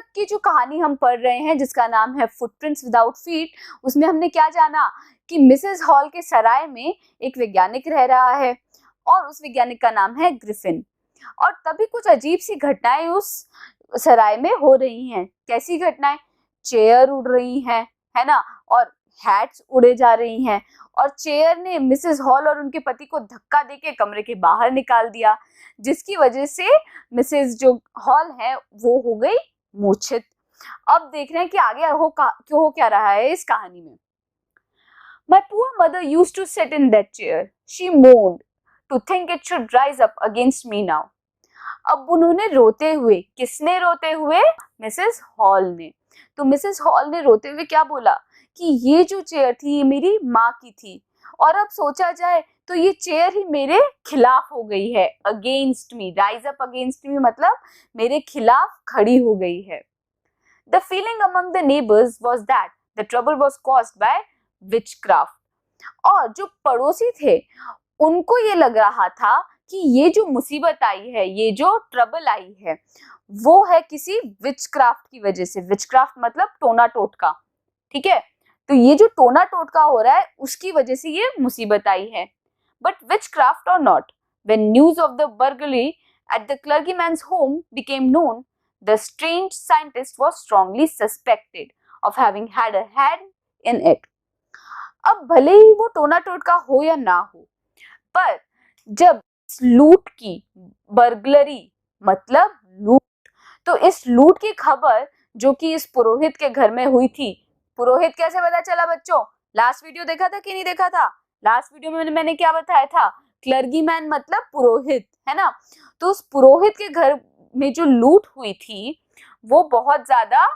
तक की जो कहानी हम पढ़ रहे हैं जिसका नाम है फुटप्रिंट्स विदाउट फीट, उसमें हमने क्या जाना कि मिसेस हॉल के सराय में एक वैज्ञानिक रह रहा है और उस वैज्ञानिक का नाम है ग्रिफिन। और तभी कुछ अजीब सी घटनाएं उस सराय में हो रही हैं। कैसी घटनाएं? चेयर उड़ रही हैं, है ना, और हैट्स उड़े जा रही हैं, और चेयर ने मिसेस हॉल और उनके पति को धक्का देके कमरे के बाहर निकाल दिया, जिसकी वजह से मिसेस जो हॉल है वो हो गई मूर्छित। अब देख रहे हैं कि आगे क्यों हो क्या रहा है इस कहानी में। My poor mother used to sit in that chair. She moaned to think it should rise up against me now. अब उन्होंने रोते हुए, किसने रोते हुए? मिसेस हॉल ने। तो मिसेस हॉल ने रोते हुए क्या बोला कि ये जो चेयर थी ये मेरी माँ की थी, और अब सोचा जाए तो ये चेयर ही मेरे खिलाफ हो गई है। Against me, rise up against me मतलब मेरे खिलाफ खड़ी हो गई है। The feeling among the neighbors was that the trouble was caused by witchcraft. और जो पड़ोसी थे उनको ये लग रहा था कि ये जो मुसीबत आई है, ये जो ट्रबल आई है, वो है किसी विचक्राफ्ट की वजह से। विचक्राफ्ट मतलब टोना टोटका, ठीक है। तो ये जो टोना टोटका हो रहा है उसकी वजह से ये मुसीबत आई है। But witchcraft or not, when news of the burglary at the clergyman's home became known, the strange scientist was strongly suspected of having had a hand in it. अब भले ही वो टोना टोटका हो या ना हो, पर जब लूट की, बर्गलरी मतलब लूट, तो इस लूट की खबर जो कि इस पुरोहित के घर में हुई थी, पुरोहित कैसे पता चला बच्चों? लास्ट वीडियो देखा था कि नहीं देखा था? लास्ट वीडियो में मैंने क्या बताया था? क्लर्गीमैन मतलब पुरोहित, है ना। तो उस पुरोहित के घर में जो लूट हुई थी वो बहुत ज्यादा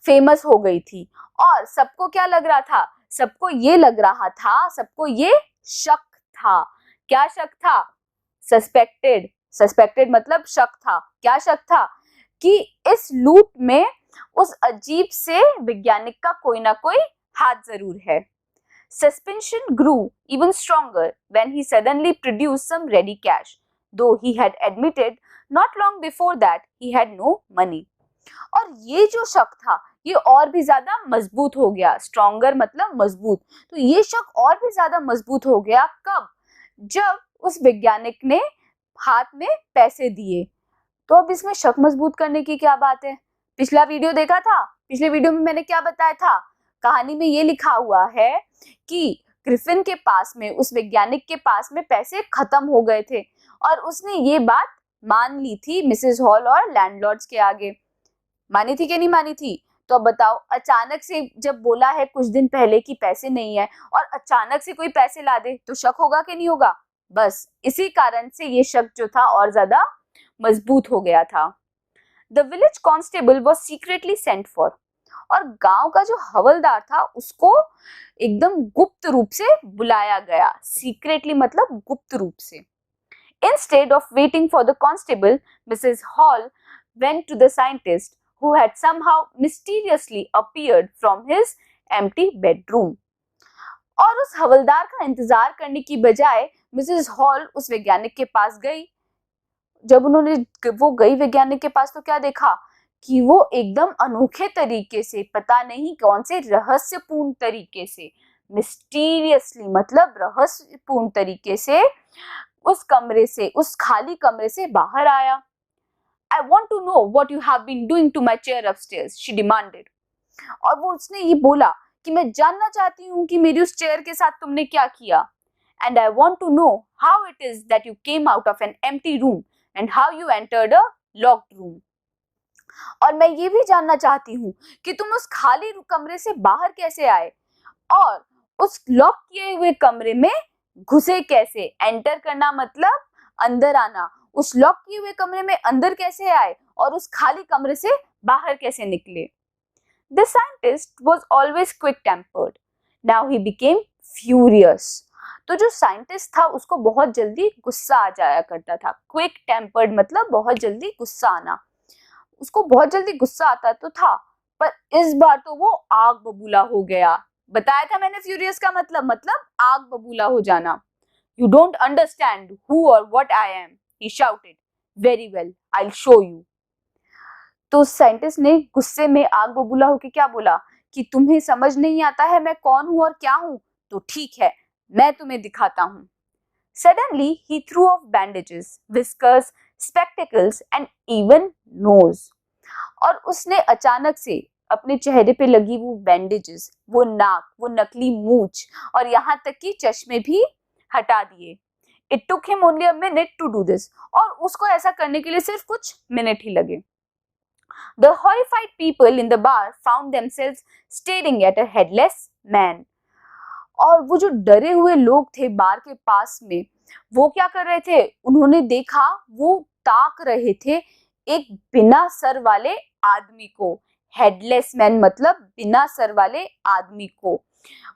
फेमस हो गई थी, और सबको क्या लग रहा था? सबको ये लग रहा था, सबको ये शक था। क्या शक था? सस्पेक्टेड, सस्पेक्टेड मतलब शक था। क्या शक था? कि इस लूट में उस अजीब से वैज्ञानिक का कोई ना कोई हाथ जरूर है। Suspicion grew even stronger when he suddenly produced some ready cash, though he had admitted not long before that he had no money. और ये जो शक था ये और भी ज्यादा मजबूत हो गया। स्ट्रॉन्गर मतलब मजबूत। तो ये शक और भी ज्यादा मजबूत हो गया कब? जब उस वैज्ञानिक ने हाथ में पैसे दिए। तो अब इसमें शक मजबूत करने की क्या बात है? पिछला वीडियो देखा था? पिछले वीडियो में मैंने क्या बताया था? कहानी में ये लिखा हुआ है कि ग्रिफिन के पास में, उस वैज्ञानिक के पास में पैसे खत्म हो गए थे, और उसने ये बात मान ली थी मिसेस हॉल और लैंडलॉर्ड्स के आगे। मानी थी कि नहीं मानी थी? तो अब बताओ, अचानक से जब बोला है कुछ दिन पहले कि पैसे नहीं है और अचानक से कोई पैसे ला दे तो शक होगा कि नहीं होगा? बस इसी कारण से ये शक जो था और ज्यादा मजबूत हो गया था। The village constable was secretly sent for, और गांव का जो हवलदार था उसको एकदम गुप्त रूप से बुलाया गया। सीक्रेटली मतलब गुप्त रूप से। Instead of waiting for the constable, Mrs. Hall went to the scientist who had somehow mysteriously appeared from his empty bedroom. और उस हवलदार का इंतजार करने की बजाय मिसेस हॉल उस वैज्ञानिक के पास गई। जब वो गई वैज्ञानिक के पास तो क्या देखा कि वो एकदम अनोखे तरीके से, पता नहीं कौन से रहस्यपूर्ण तरीके से, मिस्टीरियसली मतलब रहस्यपूर्ण तरीके से उस कमरे से, उस खाली कमरे से बाहर आया। I want to know what you have been doing to my chair upstairs, she demanded. और वो उसने ये बोला कि मैं जानना चाहती हूँ कि मेरी उस चेयर के साथ तुमने क्या किया। And I want to know how it is that you came out of an empty room and how you entered a locked room. और मैं ये भी जानना चाहती हूँ कि तुम उस खाली कमरे से बाहर कैसे आए और उस लॉक किए हुए कमरे में घुसे कैसे। एंटर करना मतलब अंदर आना। उस लॉक किए हुए कमरे में अंदर कैसे आए और उस खाली कमरे से बाहर कैसे निकले। The scientist was always quick-tempered. Now he became furious. तो जो साइंटिस्ट था उसको बहुत जल्दी गुस्सा आ जाया करता था। क्विक टेम्पर्ड मतलब बहुत जल्दी गुस्सा आना। उसको बहुत जल्दी गुस्सा आता तो था, पर इस बार तो वो आग बबूला हो गया। बताया था मैंने फ्यूरियस का मतलब आग बबूला हो जाना। You don't understand who or what I am, he shouted. Very well, I'll show you. तो उस साइंटिस्ट ने गुस्से में आग बबूला होकर क्या बोला कि तुम्हें समझ नहीं आता है मैं कौन हूं और क्या हूं, तो ठीक है मैं तुम्हें दिखाता हूं। Suddenly he threw off bandages, whiskers, spectacles and even nose. और उसने अचानक से अपने चेहरे पे लगी वो बैंडेजेस, वो नाक, वो नकली मूंछ और यहाँ तक कि चश्मे भी हटा दिए। It took him only a minute to do this. और उसको ऐसा करने के लिए सिर्फ कुछ मिनट ही लगे। The horrified people in the bar found themselves staring at a headless man. और वो जो डरे हुए लोग थे बार के पास में, वो क्या कर रहे थे, उन्होंने देखा वो ताक रहे थे एक बिना सर वाले आदमी को। हेडलेस मैन मतलब बिना सर वाले आदमी को।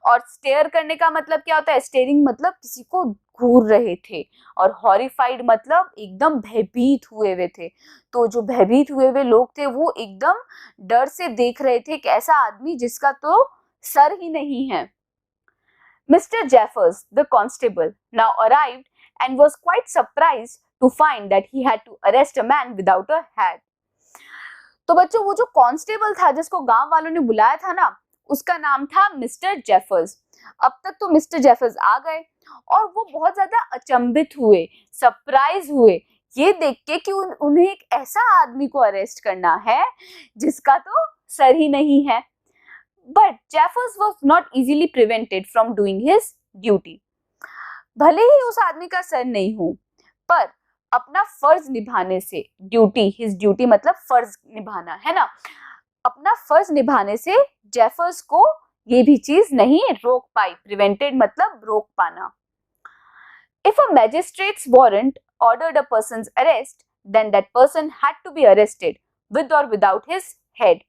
और स्टेयर करने का मतलब क्या होता है, स्टेयरिंग मतलब किसी को घूर रहे थे, और हॉरिफाइड मतलब एकदम भयभीत हुए हुए थे। तो जो भयभीत हुए हुए लोग थे वो एकदम डर से देख रहे थे कि ऐसा आदमी जिसका तो सर ही नहीं है। Mr. Jeffers, the constable, now arrived and was quite surprised to find that he had to arrest a man without a hat. तो बच्चों वो जो कांस्टेबल था जिसको गांव वालों ने बुलाया था ना, उसका नाम था मिस्टर जेफर्स। अब तक तो मिस्टर जेफर्स आ गए और वो बहुत ज्यादा अचंभित हुए, सरप्राइज हुए ये देख के कि उन्हें एक ऐसा आदमी को अरेस्ट करना है जिसका तो सर ही नहीं है। But Jeffers was not easily prevented from doing his duty. भले ही उस आदमी का सर नहीं हो, पर अपना फर्ज निभाने से, ड्यूटी, हिज ड्यूटी मतलब फर्ज निभाना है ना, अपना फर्ज निभाने से जेफर्स को ये भी चीज नहीं रोक पाई। प्रिवेंटेड मतलब रोक पाना। If a magistrate's warrant ordered a person's arrest, then that person had to be arrested with or without his head.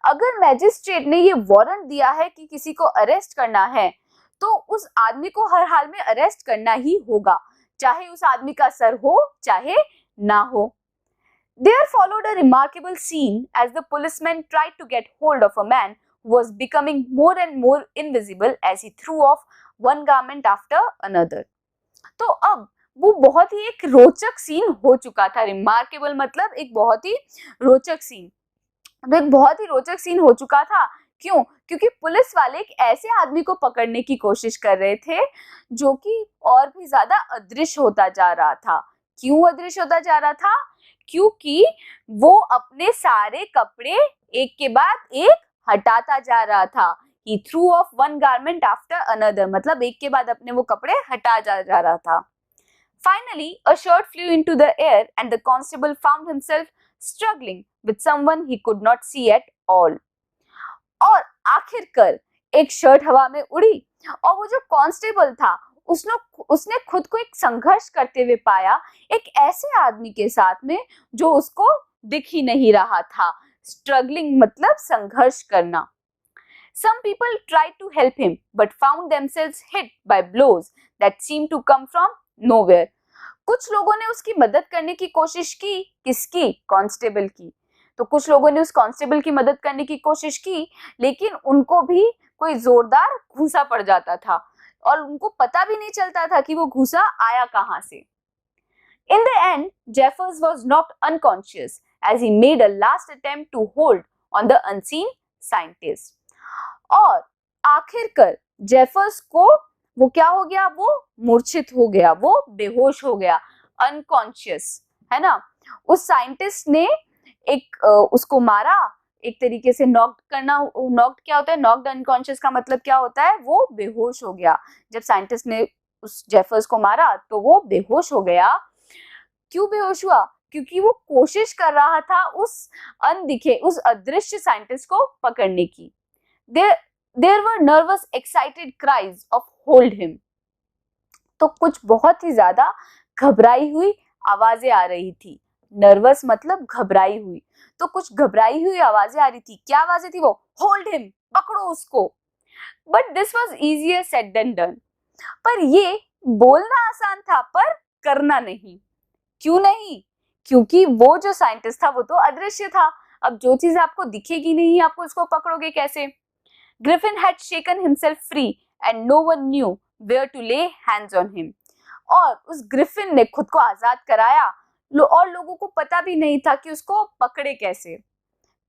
अगर मैजिस्ट्रेट ने ये वारंट दिया है कि किसी को अरेस्ट करना है, तो उस आदमी को हर हाल में अरेस्ट करना ही होगा, चाहे उस आदमी का सर हो चाहे ना हो। There followed a remarkable scene as the policeman tried to get hold of a man who was becoming more and more invisible as he threw off one garment after another. तो अब वो बहुत ही एक रोचक सीन हो चुका था। Remarkable मतलब एक बहुत ही रोचक सीन। तो एक बहुत ही रोचक सीन हो चुका था। क्यों? क्योंकि पुलिस वाले एक ऐसे आदमी को पकड़ने की कोशिश कर रहे थे जो कि और भी ज्यादा अदृश्य होता जा रहा था। क्यों अदृश्य होता जा रहा था? क्योंकि वो अपने सारे कपड़े एक के बाद एक हटाता जा रहा था। He threw off one garment after another, मतलब एक के बाद अपने वो कपड़े हटा जा रहा था। Finally, a shirt flew into the air and the constable found himself struggling with someone he could not see at all. और आखिरकार एक शर्ट हवा में उड़ी और वो जो कांस्टेबल था उसने खुद को एक संघर्ष करते हुए पाया एक ऐसे आदमी के साथ में जो उसको दिख ही नहीं रहा था। स्ट्रगलिंग मतलब संघर्ष करना। Some people tried to help him but found themselves hit by blows that seemed to come from nowhere. कुछ लोगों ने उसकी मदद करने की कोशिश की। किसकी? कांस्टेबल की। तो कुछ लोगों ने उस कांस्टेबल की मदद करने की कोशिश की, लेकिन उनको भी कोई जोरदार घूंसा पड़ जाता था और उनको पता भी नहीं चलता था कि वो घूंसा आया कहां से। In the end, Jeffers was knocked unconscious as he made a last attempt to hold on the unseen scientist. और आखिरकार जेफर्स को वो क्या हो गया? वो मूर्छित हो गया, वो बेहोश हो गया, अनकॉन्शियस, है ना। उस साइंटिस्ट ने एक उसको मारा, एक तरीके से नॉक्ड करना। नॉक्ड क्या होता है? नॉक्ड अनकॉन्शियस का मतलब क्या होता है? वो बेहोश हो गया। जब साइंटिस्ट ने उस जेफर्स को मारा तो वो बेहोश हो गया। क्यों बेहोश हुआ? क्योंकि वो कोशिश कर रहा था उस अनदिखे, उस अदृश्य साइंटिस्ट को पकड़ने की। There were nervous, excited cries of hold him. तो कुछ बहुत ही ज्यादा घबराई हुई आवाजें आ रही थी। नर्वस मतलब घबराई हुई, तो कुछ घबराई हुई आवाजें आ रही थी। क्या आवाजें थी वो? होल्ड हिम, पकड़ो उसको। But this was easier said than done. पर ये बोलना आसान था पर करना नहीं। क्यों नहीं? क्योंकि वो जो साइंटिस्ट था वो तो अदृश्य था। अब जो चीज आपको दिखेगी नहीं, आपको उसको पकड़ोगे कैसे? Griffin had shaken himself free and no one knew where to lay hands on him. और उस ग्रिफिन ने खुद को आजाद कराया, और लोगों को पता भी नहीं था कि उसको पकड़े कैसे।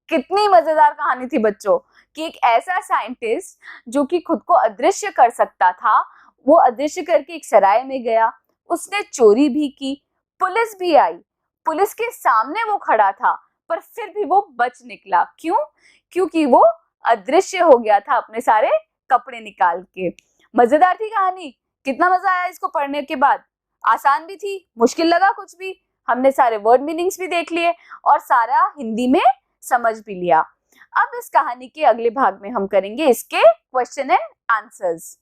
कितनी मजेदार कहानी थी बच्चों, कि एक ऐसा साइंटिस्ट जो कि खुद को अदृश्य कर सकता था, वो अदृश्य करके एक सराय में गया, उसने चोरी भी की, पुलिस भी आई, पुलिस के सामने वो खड़ा था, पर फिर भी वो बच निकला। क्यों? क्योंकि वो अदृश्य हो गया था अपने सारे कपड़े निकाल के। मजेदार थी कहानी, कितना मजा आया इसको पढ़ने के बाद। आसान भी थी, मुश्किल लगा कुछ भी? हमने सारे वर्ड मीनिंग्स भी देख लिए और सारा हिंदी में समझ भी लिया। अब इस कहानी के अगले भाग में हम करेंगे इसके क्वेश्चन एंड आंसर्स।